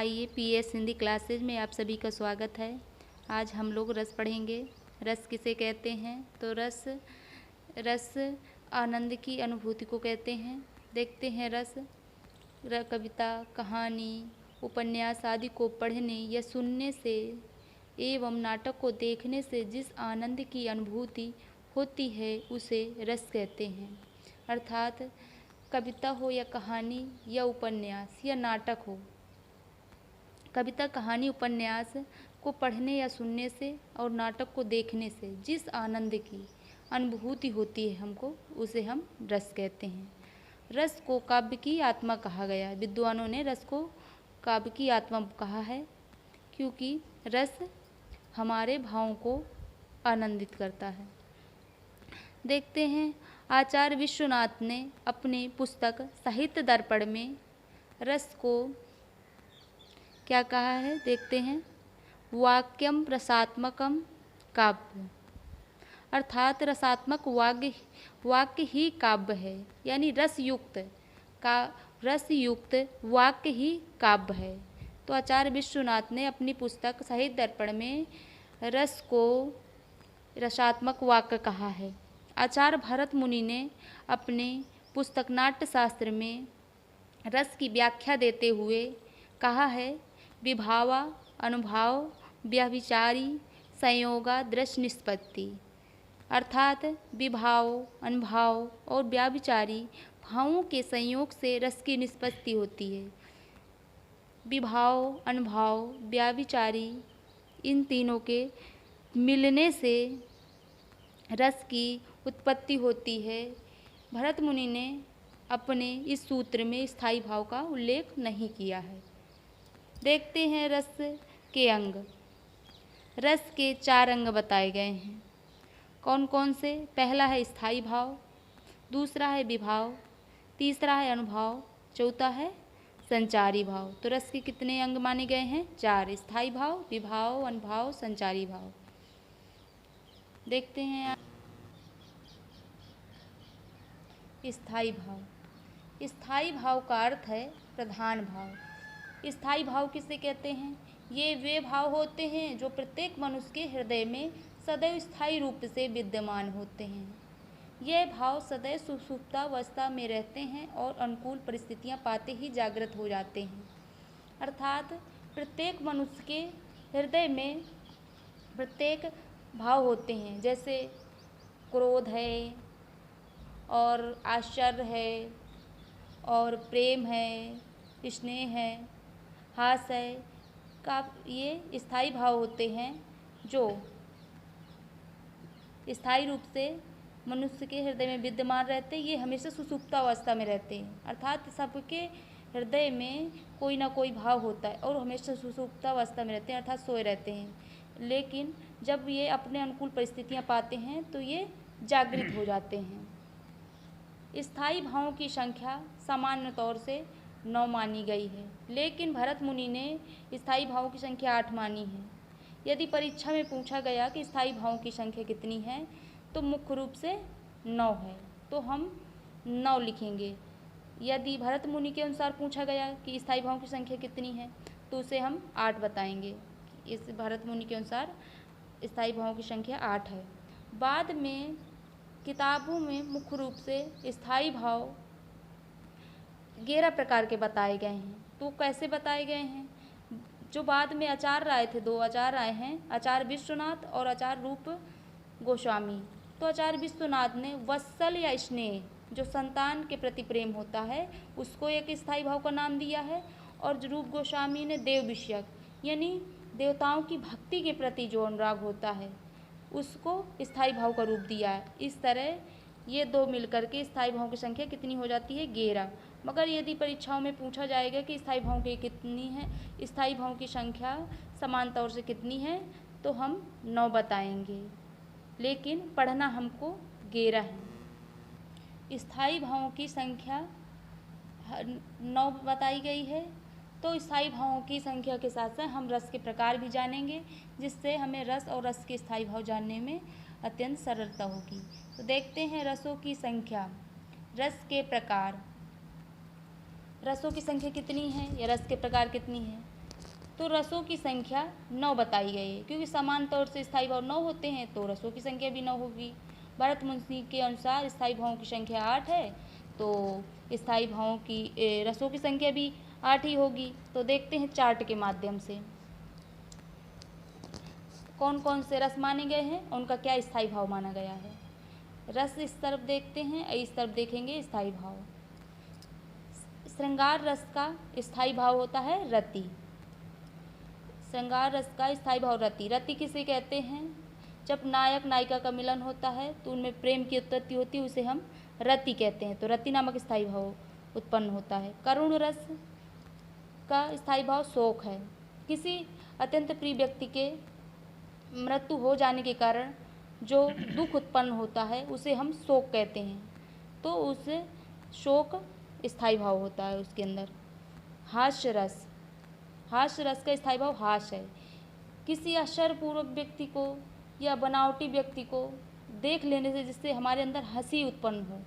आइए PS Hindi classes में आप सभी का स्वागत है। आज हम लोग रस पढ़ेंगे। रस किसे कहते हैं? तो रस आनंद की अनुभूति को कहते हैं। देखते हैं रस कविता, कहानी, उपन्यास आदि को पढ़ने या सुनने से एवं नाटक को देखने से जिस आनंद की अनुभूति होती है उसे रस कहते हैं। अर्थात कविता हो या कहानी या उपन्यास या नाटक हो, कविता, कहानी, उपन्यास को पढ़ने या सुनने से और नाटक को देखने से जिस आनंद की अनुभूति होती है हमको, उसे हम रस कहते हैं। रस को काव्य की आत्मा कहा गया। विद्वानों ने रस को काव्य की आत्मा कहा है क्योंकि रस हमारे भावों को आनंदित करता है। देखते हैं आचार्य विश्वनाथ ने अपनी पुस्तक साहित्य दर्पण में रस को क्या कहा है? देखते हैं, वाक्यम रसात्मकम काव्य, अर्थात रसात्मक वाक्य ही काव्य है, यानी रसयुक्त वाक्य ही काव्य है। तो आचार्य विश्वनाथ ने अपनी पुस्तक साहित्य दर्पण में रस को रसात्मक वाक्य कहा है। आचार्य भरत मुनि ने अपने पुस्तक नाट्यशास्त्र में रस की व्याख्या देते हुए कहा है, विभावा अनुभाव व्यभिचारी संयोगा दृश्य निष्पत्ति, अर्थात विभाव, अनुभाव और व्यभिचारी भावों के संयोग से रस की निष्पत्ति होती है। विभाव, अनुभाव, व्यभिचारी इन तीनों के मिलने से रस की उत्पत्ति होती है। भरत मुनि ने अपने इस सूत्र में स्थायी भाव का उल्लेख नहीं किया है। देखते हैं रस के अंग। रस के 4 अंग बताए गए हैं। कौन कौन से? पहला है स्थायी भाव, दूसरा है विभाव, तीसरा है अनुभाव, चौथा है संचारी भाव। तो रस के कितने अंग माने गए हैं? 4। स्थायी भाव, विभाव, अनुभाव, संचारी भाव। देखते हैं स्थायी भाव। स्थायी भाव का अर्थ है प्रधान भाव। स्थायी भाव किसे कहते हैं? ये वे भाव होते हैं जो प्रत्येक मनुष्य के हृदय में सदैव स्थायी रूप से विद्यमान होते हैं। ये भाव सदैव सुषुप्तावस्था में रहते हैं और अनुकूल परिस्थितियां पाते ही जागृत हो जाते हैं। अर्थात प्रत्येक मनुष्य के हृदय में प्रत्येक भाव होते हैं, जैसे क्रोध है और आश्चर्य है और प्रेम है, स्नेह है, हास है, का ये स्थायी भाव होते हैं जो स्थायी रूप से मनुष्य के हृदय में विद्यमान रहते हैं। ये हमेशा सुषुप्तावस्था में रहते हैं। अर्थात सबके हृदय में कोई ना कोई भाव होता है और हमेशा सुषुप्तावस्था में रहते हैं, अर्थात सोए रहते हैं। लेकिन जब ये अपने अनुकूल परिस्थितियां पाते हैं तो ये जागृत हो जाते हैं। स्थायी भावों की संख्या सामान्य तौर से 9 मानी गई है, लेकिन भरत मुनि ने स्थायी भावों की संख्या 8 मानी है। यदि परीक्षा में पूछा गया कि स्थायी भावों की संख्या कितनी है, तो मुख्य रूप से 9 है, तो हम 9 लिखेंगे। यदि भरत मुनि के अनुसार पूछा गया कि स्थायी भावों की संख्या कितनी है, तो उसे हम 8 बताएंगे। इस भरत मुनि के अनुसार स्थायी भावों की संख्या 8 है। बाद में किताबों में मुख्य रूप से स्थायी भाव 11 प्रकार के बताए गए हैं। तो कैसे बताए गए हैं? जो बाद में आचार्य आए थे, 2 आचार्य आए हैं, आचार्य विश्वनाथ और आचार्य रूप गोस्वामी। तो आचार्य विश्वनाथ ने वत्सल या स्नेह, जो संतान के प्रति प्रेम होता है, उसको एक स्थायी भाव का नाम दिया है। और जो रूप गोस्वामी ने देव विषयक, यानी देवताओं की भक्ति के प्रति जो अनुराग होता है, उसको स्थायी भाव का रूप दिया है। इस तरह ये 2 मिलकर के स्थायी भावों की संख्या कितनी हो जाती है? 11। मगर यदि परीक्षाओं में पूछा जाएगा कि स्थायी भावों की कितनी है, स्थायी भावों की संख्या समान तौर से कितनी है, तो हम 9 बताएंगे, लेकिन पढ़ना हमको 11 है। स्थायी भावों की संख्या 9 बताई गई है। तो स्थायी भावों की संख्या के साथ साथ हम रस के प्रकार भी जानेंगे, जिससे हमें रस और रस के स्थायी भाव जानने में अत्यंत सरलता होगी। तो देखते हैं रसों की संख्या। रस के प्रकार। रसों की संख्या कितनी है या रस के प्रकार कितनी है? तो रसों की संख्या 9 बताई गई है, क्योंकि समान तौर से स्थायी भाव 9 होते हैं तो रसों की संख्या भी 9 होगी। भरत मुनि के अनुसार स्थायी भावों की संख्या 8 है, तो स्थायी भावों की रसों की संख्या भी 8 ही होगी। तो देखते हैं चार्ट के माध्यम से कौन कौन से रस माने गए हैं, उनका क्या स्थायी भाव माना गया है। रस इस तरफ देखते हैं, इस तरफ देखेंगे स्थायी भाव। श्रृंगार रस का स्थायी भाव होता है रति। श्रृंगार रस का स्थायी भाव रति। रति किसे कहते हैं? जब नायक नायिका का मिलन होता है तो उनमें प्रेम की उत्पत्ति होती है, उसे हम रति कहते हैं। तो रति नामक स्थायी भाव उत्पन्न होता है। करुण रस का स्थायी भाव शोक है। किसी अत्यंत प्रिय व्यक्ति के मृत्यु हो जाने के कारण जो दुख उत्पन्न होता है उसे हम शोक कहते हैं, तो उस शोक स्थायी भाव होता है उसके अंदर। हास्य रस। हास्य रस का स्थायी भाव हास्य है। किसी आश्चर्यपूर्वक व्यक्ति को या बनावटी व्यक्ति को देख लेने से जिससे हमारे अंदर हंसी उत्पन्न हो,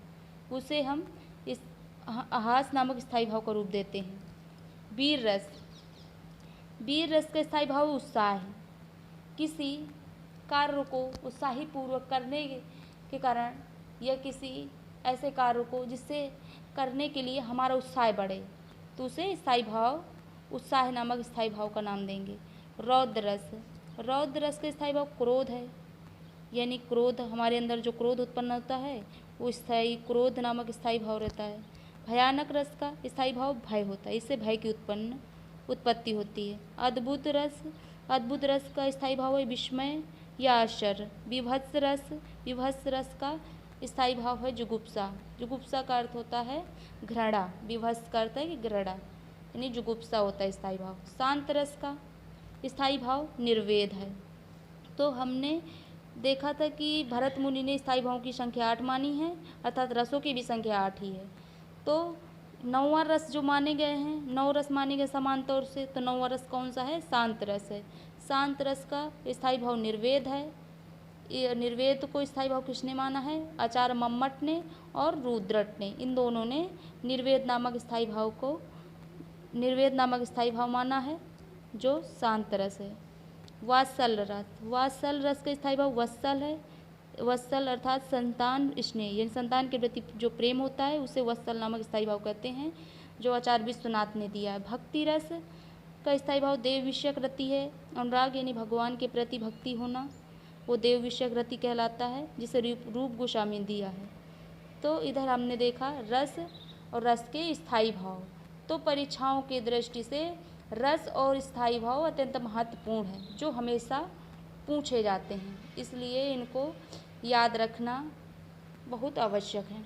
उसे हम इस हास्य नामक स्थायी भाव का रूप देते हैं। वीर रस। वीर रस का स्थायी भाव उत्साह है। किसी कार्य को उत्साही पूर्वक करने के कारण या किसी ऐसे कार्य को जिससे करने के लिए हमारा उत्साह बढ़े, तो उसे स्थायी भाव उत्साह नामक स्थायी भाव का नाम देंगे। रौद्र रस। रौद्र रस का स्थायी भाव क्रोध है, यानी क्रोध, हमारे अंदर जो क्रोध उत्पन्न होता है वो स्थायी क्रोध नामक स्थायी भाव रहता है। भयानक रस का स्थायी भाव भय होता है, इससे भय की उत्पत्ति होती है। अद्भुत रस। अद्भुत रस का स्थायी भाव है विस्मय या आश्चर्य। विभत्स रस। विभत्स रस का स्थायी भाव है जुगुप्सा। जुगुप्सा का अर्थ होता है घृणा। विभत्स का अर्थ है कि घृणा, यानी जुगुप्सा होता है स्थायी भाव। शांत रस का स्थायी भाव निर्वेद है। तो हमने देखा था कि भरत मुनि ने स्थायी भावों की संख्या 8 मानी है, अर्थात रसों की भी संख्या 8 ही है। तो 9वां रस जो माने गए हैं, 9 रस माने गए समान तौर से, तो 9वां रस कौन सा है? शांत रस है। शांत रस का स्थायी भाव निर्वेद है। ये निर्वेद को स्थायी भाव किसने माना है? आचार्य मम्मट ने और रुद्रट ने, इन दोनों ने निर्वेद नामक स्थायी भाव माना है, जो शांत रस है। वात्सल रस। वात्सल रस का स्थायी भाव वत्सल है। वत्सल अर्थात संतान स्नेह, यानी संतान के प्रति जो प्रेम होता है उसे वत्सल नामक स्थायी भाव कहते हैं, जो आचार्य विश्वनाथ ने दिया है। भक्ति रस का स्थायी भाव देव विषयक रति है। अनुराग यानी भगवान के प्रति भक्ति होना, वो देव विषयक रति कहलाता है, जिसे रूप गोस्वामी ने दिया है। तो इधर हमने देखा रस और रस के स्थायी भाव। तो परीक्षाओं की दृष्टि से रस और स्थायी भाव अत्यंत महत्वपूर्ण है, जो हमेशा पूछे जाते हैं, इसलिए इनको याद रखना बहुत आवश्यक है।